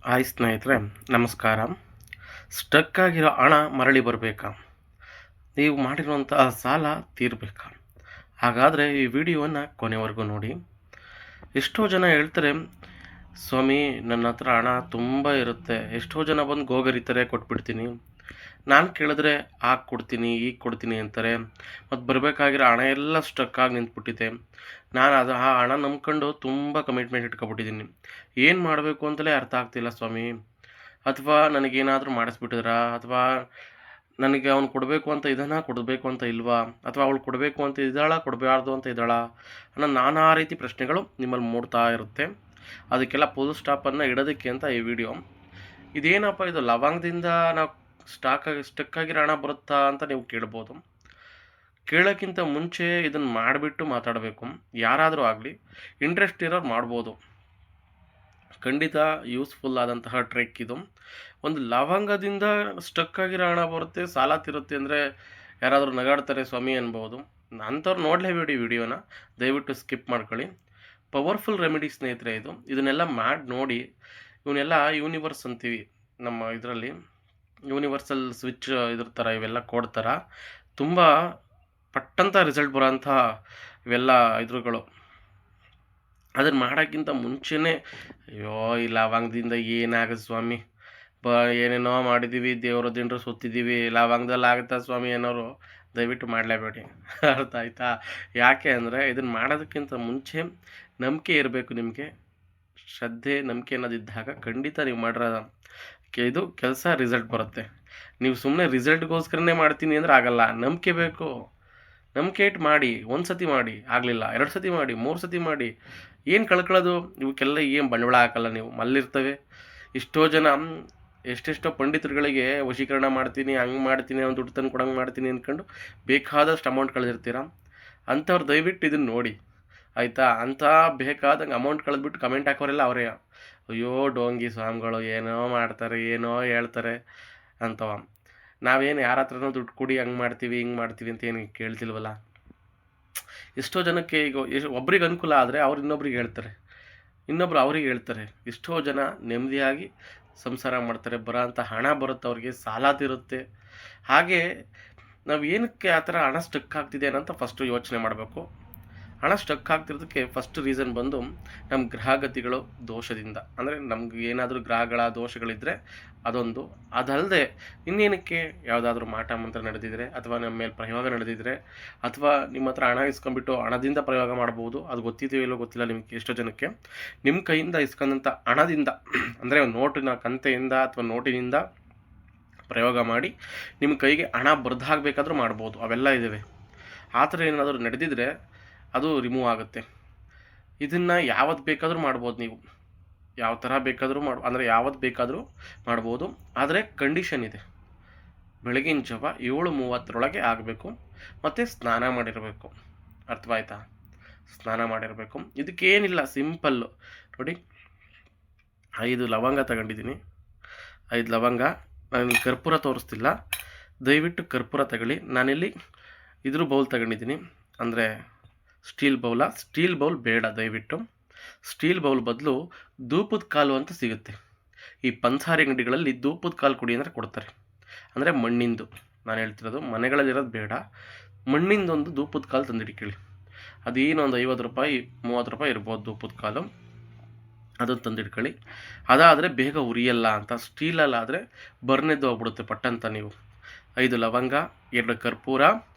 Hi ಸ್ನೇಹಿತರೆ, ನಮಸ್ಕಾರ. Stuck ಆಗಿರೋ ಹಣ ಮರಳಿ ಬರಬೇಕಾ? ನೀವು ಮಾಡಿರುವಂತಹ ಸಾಲ ತೀರಬೇಕಾ? ಹಾಗಾದರೆ ಈ ವಿಡಿಯೋವನ್ನು ಕೊನೆವರೆಗೂ ನೋಡಿ. ಎಷ್ಟೋ ಜನ ಹೇಳ್ತಾರೆ, ಸ್ವಾಮಿ ನನ್ನ ಹತ್ರ ಹಣ ತುಂಬ ಇರುತ್ತೆ, ಎಷ್ಟೋ ಜನ ಬಂದು ಗೋಗರಿತಾರೆ, ಕೊಟ್ಬಿಡ್ತೀನಿ. ನಾನು ಕೇಳಿದ್ರೆ ಆಗ ಕೊಡ್ತೀನಿ, ಈಗ ಕೊಡ್ತೀನಿ ಅಂತಾರೆ. ಮತ್ತು ಬರಬೇಕಾಗಿರೋ ಹಣ ಎಲ್ಲ ಸ್ಟಕ್ ಆಗಿ ನಿಂತ್ಬಿಟ್ಟಿದೆ. ನಾನು ಆ ಹಣ ನಂಬ್ಕೊಂಡು ತುಂಬ ಕಮಿಟ್ಮೆಂಟ್ ಇಟ್ಕೊಬಿಟ್ಟಿದ್ದೀನಿ. ಏನು ಮಾಡಬೇಕು ಅಂತಲೇ ಅರ್ಥ ಆಗ್ತಿಲ್ಲ ಸ್ವಾಮಿ. ಅಥವಾ ನನಗೇನಾದರೂ ಮಾಡಿಸ್ಬಿಟ್ಟಿದ್ರಾ? ಅಥವಾ ನನಗೆ ಅವ್ನು ಕೊಡಬೇಕು ಅಂತ ಇದ್ದಾನಾ, ಕೊಡಬೇಕು ಅಂತ ಇಲ್ವಾ? ಅಥವಾ ಅವಳು ಕೊಡಬೇಕು ಅಂತ ಇದ್ದಾಳಾ, ಕೊಡಬಾರ್ದು ಅಂತ ಇದ್ದಾಳಾ? ಅನ್ನೋ ನಾನಾ ರೀತಿ ಪ್ರಶ್ನೆಗಳು ನಿಮ್ಮಲ್ಲಿ ಮೂಡ್ತಾ ಇರುತ್ತೆ. ಅದಕ್ಕೆಲ್ಲ ಫುಲ್ ಸ್ಟಾಪನ್ನು ಇಡೋದಕ್ಕೆ ಅಂತ ಈ ವಿಡಿಯೋ. ಇದೇನಪ್ಪ ಇದು ಲವಂಗದಿಂದ ನಾವು ಸ್ಟಕ್ ಆಗಿರೋ ಹಣ ಬರುತ್ತಾ ಅಂತ ನೀವು ಕೇಳ್ಬೋದು. ಕೇಳೋಕ್ಕಿಂತ ಮುಂಚೆ ಇದನ್ನು ಮಾಡಿಬಿಟ್ಟು ಮಾತಾಡಬೇಕು. ಯಾರಾದರೂ ಆಗಲಿ, ಇಂಟ್ರೆಸ್ಟ್ ಇರೋರು ಮಾಡ್ಬೋದು. ಖಂಡಿತ ಯೂಸ್ಫುಲ್ ಆದಂತಹ ಟ್ರಿಕ್ ಇದು. ಒಂದು ಲವಂಗದಿಂದ ಸ್ಟಕ್ ಆಗಿರೋ ಹಣ ಬರುತ್ತೆ, ಸಾಲ ತೀರುತ್ತೆ ಅಂದರೆ ಯಾರಾದರೂ ನಗಾಡ್ತಾರೆ ಸ್ವಾಮಿ ಅನ್ಬೋದು. ಅಂಥವ್ರು ನೋಡಲೇಬೇಡಿ ವಿಡಿಯೋನ, ದಯವಿಟ್ಟು ಸ್ಕಿಪ್ ಮಾಡ್ಕೊಳ್ಳಿ. ಪವರ್ಫುಲ್ ರೆಮಿಡಿ ಸ್ನೇಹಿತರೆ ಇದು. ಇದನ್ನೆಲ್ಲ ಮಾಡಿ ನೋಡಿ. ಇವನ್ನೆಲ್ಲ ಯೂನಿವರ್ಸ್ ಅಂತೀವಿ ನಮ್ಮ ಇದರಲ್ಲಿ. ಯೂನಿವರ್ಸಲ್ ಸ್ವಿಚ್ ಇದ್ರ ಥರ ಇವೆಲ್ಲ ಕೊಡ್ತಾರ. ತುಂಬ ಪಟ್ಟಂಥ ರಿಸಲ್ಟ್ ಬರೋಂಥ ಇವೆಲ್ಲ ಇದ್ರುಗಳು. ಅದನ್ನು ಮಾಡೋಕ್ಕಿಂತ ಮುಂಚೆನೇ ಅಯ್ಯೋ ಈ ಲವಂಗದಿಂದ ಏನಾಗುತ್ತೆ ಸ್ವಾಮಿ, ಏನೇನೋ ಮಾಡಿದ್ದೀವಿ, ದೇವರ ದಿಂಡ್ರು ಸುತ್ತಿದ್ದೀವಿ, ಲವಂಗದಲ್ಲಿ ಆಗುತ್ತಾ ಸ್ವಾಮಿ ಅನ್ನೋರು ದಯವಿಟ್ಟು ಮಾಡಲೇಬೇಡಿ. ಅರ್ಥ ಆಯ್ತಾ? ಯಾಕೆ ಅಂದರೆ ಇದನ್ನು ಮಾಡೋದಕ್ಕಿಂತ ಮುಂಚೆ ನಂಬಿಕೆ ಇರಬೇಕು ನಿಮಗೆ. ಶ್ರದ್ಧೆ, ನಂಬಿಕೆ ಅನ್ನೋದಿದ್ದಾಗ ಖಂಡಿತ ನೀವು ಮಾಡಿರೋ ಇದು ಕೆಲಸ ರಿಸಲ್ಟ್ ಬರುತ್ತೆ. ನೀವು ಸುಮ್ಮನೆ ರಿಸಲ್ಟ್ಗೋಸ್ಕರನೇ ಮಾಡ್ತೀನಿ ಅಂದರೆ ಆಗಲ್ಲ. ನಂಬಿಕೆ ಬೇಕು. ನಂಬಿಕೆ ಇಟ್ಟು ಮಾಡಿ. ಒಂದು ಸತಿ ಮಾಡಿ, ಆಗಲಿಲ್ಲ 2 ಸತಿ ಮಾಡಿ, 3 ಸತಿ ಮಾಡಿ. ಏನು ಕಳ್ಕೊಳ್ಳೋದು? ಇವಕ್ಕೆಲ್ಲ ಏನು ಬಂಡವಾಳ ಹಾಕಲ್ಲ ನೀವು, ಮಲ್ಲಿರ್ತವೆ. ಎಷ್ಟೋ ಜನ ಎಷ್ಟೆಷ್ಟೋ ಪಂಡಿತರುಗಳಿಗೆ ವಶೀಕರಣ ಮಾಡ್ತೀನಿ, ಹಂಗೆ ಮಾಡ್ತೀನಿ, ಅವ್ನು ದುಡ್ಡು ತಂದು ಕೊಡಂಗೆ ಮಾಡ್ತೀನಿ ಅಂದ್ಕೊಂಡು ಬೇಕಾದಷ್ಟು ಅಮೌಂಟ್ ಕಳೆದಿರ್ತೀರ. ಅಂಥವ್ರು ದಯವಿಟ್ಟು ಇದನ್ನು ನೋಡಿ, ಆಯಿತಾ? ಅಂಥ ಬೇಕಾದಂಗೆ ಅಮೌಂಟ್ ಕಳೆದ್ಬಿಟ್ಟು ಕಮೆಂಟ್ ಹಾಕೋರೆಲ್ಲ ಅವರೇ. ಅಯ್ಯೋ ಡೋಂಗಿ ಸ್ವಾಮಿಗಳು ಏನೋ ಮಾಡ್ತಾರೆ, ಏನೋ ಹೇಳ್ತಾರೆ ಅಂತವ. ನಾವೇನು ಯಾರ ಹತ್ರನೂ ದುಡ್ಡು ಕೊಡಿ, ಹಂಗೆ ಮಾಡ್ತೀವಿ, ಹಿಂಗೆ ಮಾಡ್ತೀವಿ ಅಂತ ಏನು ಕೇಳ್ತಿಲ್ವಲ್ಲ. ಎಷ್ಟೋ ಜನಕ್ಕೆ ಈಗ ಒಬ್ರಿಗೆ ಅನುಕೂಲ ಆದರೆ ಅವ್ರು ಇನ್ನೊಬ್ರಿಗೆ ಹೇಳ್ತಾರೆ, ಇನ್ನೊಬ್ರು ಅವ್ರಿಗೆ ಹೇಳ್ತಾರೆ. ಎಷ್ಟೋ ಜನ ನೆಮ್ಮದಿಯಾಗಿ ಸಂಸಾರ ಮಾಡ್ತಾರೆ. ಬರೋಂಥ ಹಣ ಬರುತ್ತೆ, ಅವ್ರಿಗೆ ಸಾಲ ತೀರುತ್ತೆ. ಹಾಗೆ ನಾವು ಏನಕ್ಕೆ ಆ ಥರ ಹಣ ಸ್ಟಕ್ ಆಗ್ತಿದೆ ಅಂತ ಫಸ್ಟು ಯೋಚನೆ ಮಾಡಬೇಕು. ಹಣ ಸ್ಟಕ್ ಆಗ್ತಿರೋದಕ್ಕೆ ಫಸ್ಟ್ ರೀಸನ್ ಬಂದು ನಮ್ಮ ಗ್ರಹಗತಿಗಳು ದೋಷದಿಂದ. ಅಂದರೆ ನಮ್ಗೆ ಏನಾದರೂ ಗ್ರಹಗಳ ದೋಷಗಳಿದ್ದರೆ ಅದೊಂದು. ಅದಲ್ಲದೆ ಇನ್ನೇನಕ್ಕೆ ಯಾವುದಾದ್ರೂ ಮಾಟ ಮಂತ್ರ ನಡೆದಿದ್ರೆ, ಅಥವಾ ನಮ್ಮ ಮೇಲೆ ಪ್ರಯೋಗ ನಡೆದಿದ್ರೆ, ಅಥವಾ ನಿಮ್ಮ ಹತ್ರ ಹಣ ಇಸ್ಕೊಂಡ್ಬಿಟ್ಟು ಹಣದಿಂದ ಪ್ರಯೋಗ ಮಾಡ್ಬೋದು. ಅದು ಗೊತ್ತಿದೆಯೋ ಇಲ್ಲೋ ಗೊತ್ತಿಲ್ಲ ನಿಮಗೆ. ಎಷ್ಟೋ ಜನಕ್ಕೆ ನಿಮ್ಮ ಕೈಯಿಂದ ಇಸ್ಕೊಂಡಂಥ ಹಣದಿಂದ, ಅಂದರೆ ನೋಟಿನ ಕಂತೆಯಿಂದ ಅಥವಾ ನೋಟಿನಿಂದ ಪ್ರಯೋಗ ಮಾಡಿ ನಿಮ್ಮ ಕೈಗೆ ಹಣ ಬರ್ದಾಗಬೇಕಾದ್ರೂ ಮಾಡ್ಬೋದು. ಅವೆಲ್ಲ ಇದ್ದಾವೆ. ಆ ಥರ ಏನಾದರೂ ನಡೆದಿದ್ರೆ ಅದು ರಿಮೂವ್ ಆಗುತ್ತೆ. ಇದನ್ನು ಯಾವತ್ತು ಬೇಕಾದರೂ ಮಾಡ್ಬೋದು ನೀವು. ಯಾವ ಥರ ಬೇಕಾದರೂ ಅಂದರೆ ಯಾವತ್ತು ಬೇಕಾದರೂ ಮಾಡ್ಬೋದು. ಆದರೆ ಕಂಡೀಷನ್ ಇದೆ. ಬೆಳಗಿನ ಜಾವ 7:30 ಆಗಬೇಕು. ಮತ್ತು ಸ್ನಾನ ಮಾಡಿರಬೇಕು. ಅರ್ಥವಾಯ್ತಾ? ಸ್ನಾನ ಮಾಡಿರಬೇಕು. ಇದಕ್ಕೇನಿಲ್ಲ, ಸಿಂಪಲ್ಲು ನೋಡಿ. 5 ಲವಂಗ ತಗೊಂಡಿದ್ದೀನಿ. 5 ಲವಂಗ. ನಾನು ಕರ್ಪೂರ ತೋರಿಸ್ತಿಲ್ಲ, ದಯವಿಟ್ಟು ಕರ್ಪೂರ ತಗೊಳ್ಳಿ. ನಾನಿಲ್ಲಿ ಇದ್ರ ಬೌಲ್ ತಗೊಂಡಿದ್ದೀನಿ. ಅಂದರೆ ಸ್ಟೀಲ್ ಬೌಲ್ ಬೇಡ ದಯವಿಟ್ಟು. ಸ್ಟೀಲ್ ಬೌಲ್ ಬದಲು ಧೂಪದ ಕಾಲು ಅಂತ ಸಿಗುತ್ತೆ. ಈ ಪಂಸಾರಿ ಅಂಗಡಿಗಳಲ್ಲಿ ಧೂಪದ ಕಾಲು ಕೊಡಿ ಅಂದರೆ ಕೊಡ್ತಾರೆ. ಅಂದರೆ ಮಣ್ಣಿಂದು ನಾನು ಹೇಳ್ತಿರೋದು, ಮನೆಗಳಲ್ಲಿರೋದು ಬೇಡ. ಮಣ್ಣಿಂದೊಂದು ಧೂಪದ ಕಾಲು ತಂದಿಟ್ಕೊಳ್ಳಿ. ಅದೇನು ಒಂದು 50 ರೂಪಾಯಿ 30 ರೂಪಾಯಿ ಇರ್ಬೋದು ಧೂಪದ ಕಾಲು. ಅದನ್ನು ತಂದಿಟ್ಕೊಳ್ಳಿ. ಅದಾದರೆ ಬೇಗ ಉರಿಯಲ್ಲ ಅಂತ. ಸ್ಟೀಲಲ್ಲಾದರೆ ಬರ್ನೆದ್ದು ಹೋಗ್ಬಿಡುತ್ತೆ ಪಟ್ಟಂತ. ನೀವು 5 ಲವಂಗ, 2 ಕರ್ಪೂರ,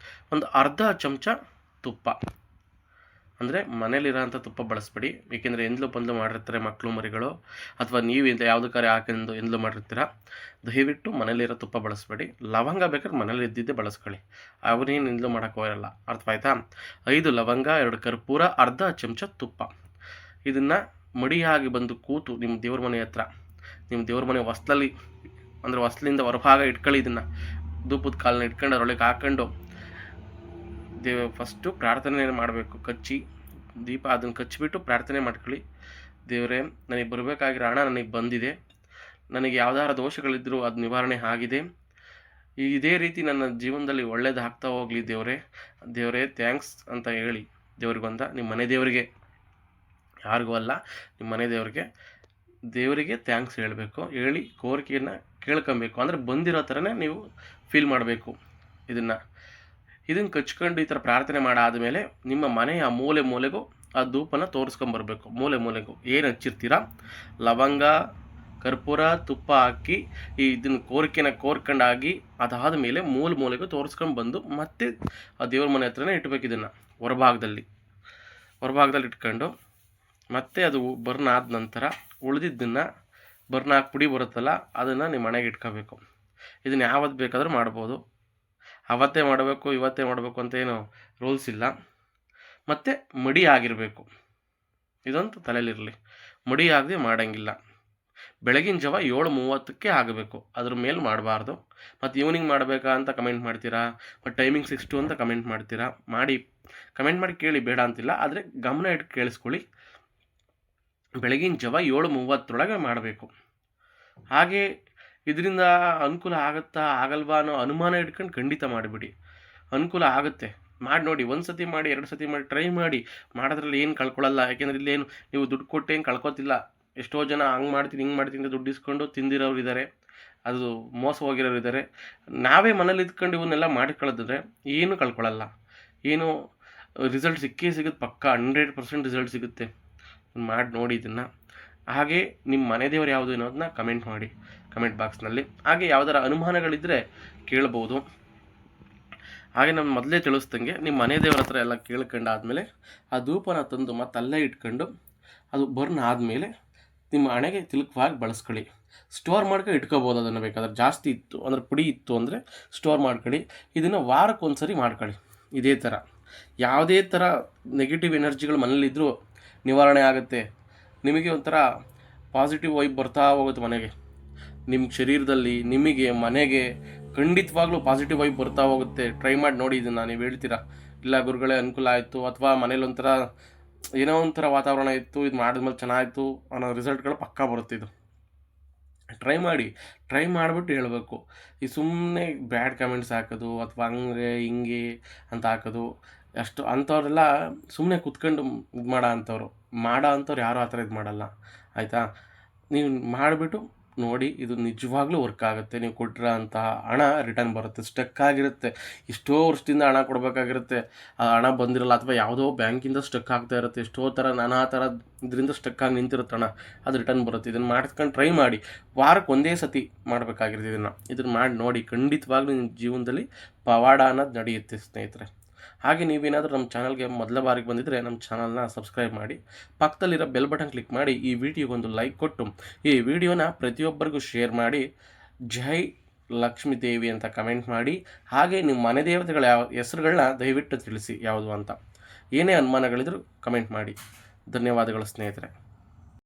ಒಂದು ಅರ್ಧ ಚಮಚ ತುಪ್ಪ. ಅಂದರೆ ಮನೇಲಿರೋಂಥ ತುಪ್ಪ ಬಳಸ್ಬೇಡಿ. ಏಕೆಂದರೆ ಎಂದ್ಲು ಪಂದ್ಲು ಮಾಡಿರ್ತಾರೆ ಮಕ್ಕಳು ಮರಿಗಳು, ಅಥವಾ ನೀವು ಯಾವುದಕ್ಕಾರೆ ಹಾಕೊಂಡು ಎಂದ್ಲು ಮಾಡಿರ್ತೀರ. ದಯವಿಟ್ಟು ಮನೇಲಿರೋ ತುಪ್ಪ ಬಳಸಬೇಡಿ. ಲವಂಗ ಬೇಕಾದ್ರೆ ಮನೇಲಿ ಇದ್ದಿದ್ದೇ ಬಳಸ್ಕೊಳ್ಳಿ. ಅವನೇನು ಎಂದ್ಲು ಮಾಡೋಕ್ಕೆ ಹೋಗಲ್ಲ. ಅರ್ಥವಾಯ್ತಾ? 5 ಲವಂಗ, 2 ಕರ್ಪೂರ, ಅರ್ಧ ಚಮಚ ತುಪ್ಪ. ಇದನ್ನು ಮಡಿಯಾಗಿ ಬಂದು ಕೂತು ನಿಮ್ಮ ದೇವ್ರ ಮನೆ ಹತ್ರ, ನಿಮ್ಮ ದೇವ್ರ ಮನೆ ಹೊಸ್ಲಲ್ಲಿ, ಅಂದರೆ ಹೊಸ್ಲಿಂದ ಹೊರಭಾಗ ಇಟ್ಕೊಳ್ಳಿ. ಇದನ್ನು ಧೂಪದ ಕಾಲನ್ನ ಇಟ್ಕೊಂಡು ಅದರೊಳಗೆ ಹಾಕ್ಕೊಂಡು ಫಸ್ಟು ಪ್ರಾರ್ಥನೆ ಮಾಡಬೇಕು. ದೀಪ ಅದನ್ನು ಕಚ್ಚಿಬಿಟ್ಟು ಪ್ರಾರ್ಥನೆ ಮಾಡ್ಕೊಳ್ಳಿ. ದೇವರೇ, ನನಗೆ ಬರಬೇಕಾಗಿರೋ ಹಣ ನನಗೆ ಬಂದಿದೆ. ನನಗೆ ಯಾವ್ದಾರ ದೋಷಗಳಿದ್ದರೂ ಅದು ನಿವಾರಣೆ ಆಗಿದೆ. ಇದೇ ರೀತಿ ನನ್ನ ಜೀವನದಲ್ಲಿ ಒಳ್ಳೇದು ಆಗ್ತಾ ಹೋಗಲಿ ದೇವರೇ ಥ್ಯಾಂಕ್ಸ್ ಅಂತ ಹೇಳಿ ದೇವ್ರಿಗೊಂದ. ನಿಮ್ಮ ಮನೆ ದೇವರಿಗೆ, ಯಾರಿಗೂ ಅಲ್ಲ, ನಿಮ್ಮ ಮನೆ ದೇವರಿಗೆ ದೇವರಿಗೆ ಥ್ಯಾಂಕ್ಸ್ ಹೇಳಬೇಕು, ಹೇಳಿ ಕೋರಿಕೆಯನ್ನು ಕೇಳ್ಕೊಬೇಕು. ಅಂದರೆ ಬಂದಿರೋ ಥರನೇ ನೀವು ಫೀಲ್ ಮಾಡಬೇಕು. ಇದನ್ನು ಕಚ್ಕೊಂಡು ಈ ಥರ ಪ್ರಾರ್ಥನೆ ಮಾಡಾದಮೇಲೆ ನಿಮ್ಮ ಮನೆಯ ಮೂಲೆ ಮೂಲೆಗೂ ಆ ಧೂಪನ ತೋರಿಸ್ಕೊಂಬರ್ಬೇಕು. ಮೂಲೆ ಮೂಲೆಗೂ ಏನು ಹಚ್ಚಿರ್ತೀರ, ಲವಂಗ, ಕರ್ಪೂರ, ತುಪ್ಪ ಹಾಕಿ ಇದನ್ನು ಕೋರ್ಕೊಂಡಾಗಿ ಅದಾದ ಮೇಲೆ ಮೂಲೆ ಮೂಲೆಗೂ ತೋರಿಸ್ಕೊಂಡು ಬಂದು ಮತ್ತೆ ಆ ದೇವ್ರ ಮನೆ ಹತ್ರನೇ ಇಟ್ಬೇಕು. ಇದನ್ನು ಹೊರಭಾಗದಲ್ಲಿ ಇಟ್ಕೊಂಡು ಮತ್ತೆ ಅದು ಬರ್ನ್ ಆದ ನಂತರ ಉಳಿದಿದ್ದನ್ನು ಬರ್ನಾಕ್ ಪುಡಿ ಬರುತ್ತಲ್ಲ ಅದನ್ನು ನಿಮ್ಮ ಮನೆಗೆ ಇಟ್ಕೋಬೇಕು. ಇದನ್ನು ಯಾವತ್ತು ಬೇಕಾದರೂ ಮಾಡ್ಬೋದು. ಅವತ್ತೇ ಮಾಡಬೇಕು ಇವತ್ತೇ ಮಾಡಬೇಕು ಅಂತ ಏನು ರೂಲ್ಸ್ ಇಲ್ಲ. ಮತ್ತು ಮಡಿ ಆಗಿರಬೇಕು, ಇದಂತೂ ತಲೆಯಲ್ಲಿರಲಿ. ಮಡಿ ಆಗದೆ ಮಾಡೋಂಗಿಲ್ಲ. ಬೆಳಗಿನ ಜಾವ 7:30ಕ್ಕೆ ಆಗಬೇಕು, ಅದ್ರ ಮೇಲೆ ಮಾಡಬಾರ್ದು. ಮತ್ತು ಈವ್ನಿಂಗ್ ಮಾಡಬೇಕಾ ಅಂತ ಕಮೆಂಟ್ ಮಾಡ್ತೀರಾ, ಮತ್ತು ಟೈಮಿಂಗ್ಸ್ ಎಷ್ಟು ಅಂತ ಕಮೆಂಟ್ ಮಾಡ್ತೀರಾ. ಕಮೆಂಟ್ ಮಾಡಿ ಕೇಳಿ, ಬೇಡ ಅಂತಿಲ್ಲ, ಆದರೆ ಗಮನ ಇಟ್ಟು ಕೇಳಿಸ್ಕೊಳ್ಳಿ. ಬೆಳಗಿನ ಜಾವ 7:30 ಮಾಡಬೇಕು. ಹಾಗೆ ಇದರಿಂದ ಅನುಕೂಲ ಆಗುತ್ತಾ ಆಗಲ್ವಾ ಅನ್ನೋ ಅನುಮಾನ ಇಟ್ಕೊಂಡು ಖಂಡಿತ ಮಾಡಿಬಿಡಿ. ಅನುಕೂಲ ಆಗುತ್ತೆ, ಮಾಡಿ ನೋಡಿ. 1 ಸತಿ ಮಾಡಿ 2 ಸತಿ ಮಾಡಿ ಟ್ರೈ ಮಾಡಿ. ಮಾಡೋದ್ರಲ್ಲಿ ಏನು ಕಳ್ಕೊಳ್ಳಲ್ಲ. ಯಾಕೆಂದರೆ ಇಲ್ಲೇನು ನೀವು ದುಡ್ಡು ಕೊಟ್ಟು ಏನು ಕಳ್ಕೊತಿಲ್ಲ. ಎಷ್ಟೋ ಜನ ಹಂಗೆ ಮಾಡ್ತೀನಿ ಹಿಂಗೆ ಮಾಡ್ತೀನಿ ಅಂತ ದುಡ್ಡು ಇಸ್ಕೊಂಡು ತಿಂದಿರೋರು ಇದ್ದಾರೆ, ಅದು ಮೋಸ ಹೋಗಿರೋರು ಇದ್ದಾರೆ. ನಾವೇ ಮನೇಲಿ ಇದ್ಕೊಂಡು ಇವನ್ನೆಲ್ಲ ಮಾಡಿಕೊಳ್ಳೋದಿದ್ರೆ ಏನು ಕಳ್ಕೊಳ್ಳಲ್ಲ. ಏನು ರಿಸಲ್ಟ್ ಸಿಗುತ್ತೆ, ಪಕ್ಕ 100% ರಿಸಲ್ಟ್ ಸಿಗುತ್ತೆ. ಮಾಡಿ ನೋಡಿ ಇದನ್ನು. ಹಾಗೆ ನಿಮ್ಮ ಮನೆ ದೇವರು ಯಾವುದು ಅನ್ನೋದನ್ನ ಕಮೆಂಟ್ ಮಾಡಿ ಕಮೆಂಟ್ ಬಾಕ್ಸ್ನಲ್ಲಿ. ಹಾಗೆ ಯಾವ್ದಾರ ಅನುಮಾನಗಳಿದ್ದರೆ ಕೇಳ್ಬೋದು. ಹಾಗೆ ನಾನು ಮೊದಲೇ ತಿಳಿಸ್ದಂಗೆ ನಿಮ್ಮ ಮನೆ ದೇವ್ರ ಹತ್ರ ಎಲ್ಲ ಕೇಳ್ಕೊಂಡಾದ್ಮೇಲೆ ಆ ಧೂಪನ ತಂದು ಮತ್ತೆ ಅಲ್ಲೇ ಇಟ್ಕೊಂಡು ಅದು ಬರ್ನ್ ಆದಮೇಲೆ ನಿಮ್ಮ ಹಣೆಗೆ ತಿಲಕವಾಗಿ ಬಳಸ್ಕೊಳ್ಳಿ. ಸ್ಟೋರ್ ಮಾಡ್ಕೊಂಡು ಇಟ್ಕೋಬೋದು. ಅದನ್ನು ಬೇಕಾದ್ರೆ ಜಾಸ್ತಿ ಇತ್ತು ಅಂದರೆ ಪುಡಿ ಇತ್ತು ಅಂದರೆ ಸ್ಟೋರ್ ಮಾಡ್ಕೊಳ್ಳಿ. ಇದನ್ನು ವಾರಕ್ಕೊಂದ್ಸರಿ ಮಾಡ್ಕೊಳ್ಳಿ. ಇದೇ ಥರ ಯಾವುದೇ ಥರ ನೆಗೆಟಿವ್ ಎನರ್ಜಿಗಳು ಮನೇಲಿದ್ದರೂ ನಿವಾರಣೆ ಆಗುತ್ತೆ. ನಿಮಗೆ ಒಂಥರ ಪಾಸಿಟಿವ್ ವೈಬ್ ಬರ್ತಾ ಹೋಗುತ್ತೆ ಮನೆಗೆ. ನಿಮ್ಮ ಶರೀರದಲ್ಲಿ, ನಿಮಗೆ, ಮನೆಗೆ ಖಂಡಿತವಾಗ್ಲೂ ಪಾಸಿಟಿವ್ ವೈಬ್ ಬರ್ತಾ ಹೋಗುತ್ತೆ. ಟ್ರೈ ಮಾಡಿ ನೋಡಿ ಇದನ್ನು. ನೀವು ಹೇಳ್ತೀರಾ, ಇಲ್ಲ ಗುರುಗಳೇ ಅನುಕೂಲ ಆಯಿತು, ಅಥವಾ ಮನೇಲಿ ಒಂಥರ ಏನೋ ಒಂಥರ ವಾತಾವರಣ ಇತ್ತು, ಇದು ಮಾಡಿದ್ಮೇಲೆ ಚೆನ್ನಾಗಿತ್ತು ಅನ್ನೋ ರಿಸಲ್ಟ್ಗಳು ಪಕ್ಕಾ ಬರುತ್ತೆ. ಇದು ಟ್ರೈ ಮಾಡಿಬಿಟ್ಟು ಹೇಳಬೇಕು. ಈ ಸುಮ್ಮನೆ ಬ್ಯಾಡ್ ಕಮೆಂಟ್ಸ್ ಹಾಕೋದು ಅಥವಾ ಹಂಗೆ ಹಿಂಗೆ ಅಂತ ಹಾಕೋದು ಅಷ್ಟು ಅಂಥವ್ರೆಲ್ಲ ಸುಮ್ಮನೆ ಕುತ್ಕೊಂಡು ಇದು ಮಾಡೋ ಅಂಥವ್ರು ಯಾರೂ ಆ ಥರ ಇದು ಮಾಡಲ್ಲ, ಆಯಿತಾ? ನೀವು ಮಾಡಿಬಿಟ್ಟು ನೋಡಿ, ಇದು ನಿಜವಾಗ್ಲೂ ವರ್ಕ್ ಆಗುತ್ತೆ. ನೀವು ಕೊಟ್ಟಿರೋ ಹಣ ರಿಟರ್ನ್ ಬರುತ್ತೆ. ಸ್ಟಕ್ ಆಗಿರುತ್ತೆ, ಎಷ್ಟೋ ವರ್ಷದಿಂದ ಹಣ ಕೊಡಬೇಕಾಗಿರುತ್ತೆ, ಆ ಹಣ ಬಂದಿರಲ್ಲ, ಅಥವಾ ಯಾವುದೋ ಬ್ಯಾಂಕಿಂದ ಸ್ಟಕ್ ಆಗ್ತಾ ಇರುತ್ತೆ. ಎಷ್ಟೋ ಥರ ನಾನಾ ಥರ ಇದರಿಂದ ಸ್ಟಕ್ ಆಗಿ ನಿಂತಿರುತ್ತೆ ಹಣ, ಅದು ರಿಟರ್ನ್ ಬರುತ್ತೆ. ಇದನ್ನು ಮಾಡ್ಕೊಂಡು ಟ್ರೈ ಮಾಡಿ. ವಾರಕ್ಕೆ ಒಂದೇ ಸತಿ ಮಾಡಬೇಕಾಗಿರುತ್ತೆ. ಇದನ್ನು ಮಾಡಿ ನೋಡಿ, ಖಂಡಿತವಾಗ್ಲೂ ನಿಮ್ಮ ಜೀವನದಲ್ಲಿ ಪವಾಡ ಅನ್ನೋದು ನಡೆಯುತ್ತೆ ಸ್ನೇಹಿತರೆ. ಹಾಗೆ ನೀವೇನಾದರೂ ನಮ್ಮ ಚಾನಲ್ಗೆ ಮೊದಲ ಬಾರಿಗೆ ಬಂದಿದ್ದರೆ ನಮ್ಮ ಚಾನಲ್ನ ಸಬ್ಸ್ಕ್ರೈಬ್ ಮಾಡಿ, ಪಕ್ಕದಲ್ಲಿರೋ ಬೆಲ್ ಬಟನ್ ಕ್ಲಿಕ್ ಮಾಡಿ, ಈ ವಿಡಿಯೋಗೊಂದು ಲೈಕ್ ಕೊಟ್ಟು ಈ ವಿಡಿಯೋನ ಪ್ರತಿಯೊಬ್ಬರಿಗೂ ಶೇರ್ ಮಾಡಿ. ಜೈ ಲಕ್ಷ್ಮೀ ದೇವಿ ಅಂತ ಕಮೆಂಟ್ ಮಾಡಿ. ಹಾಗೆ ನಿಮ್ಮ ಮನೆ ದೇವತೆಗಳ ಹೆಸರುಗಳನ್ನ ದಯವಿಟ್ಟು ತಿಳಿಸಿ ಯಾವುದು ಅಂತ. ಏನೇ ಅನುಮಾನಗಳಿದ್ರೂ ಕಮೆಂಟ್ ಮಾಡಿ. ಧನ್ಯವಾದಗಳು ಸ್ನೇಹಿತರೆ.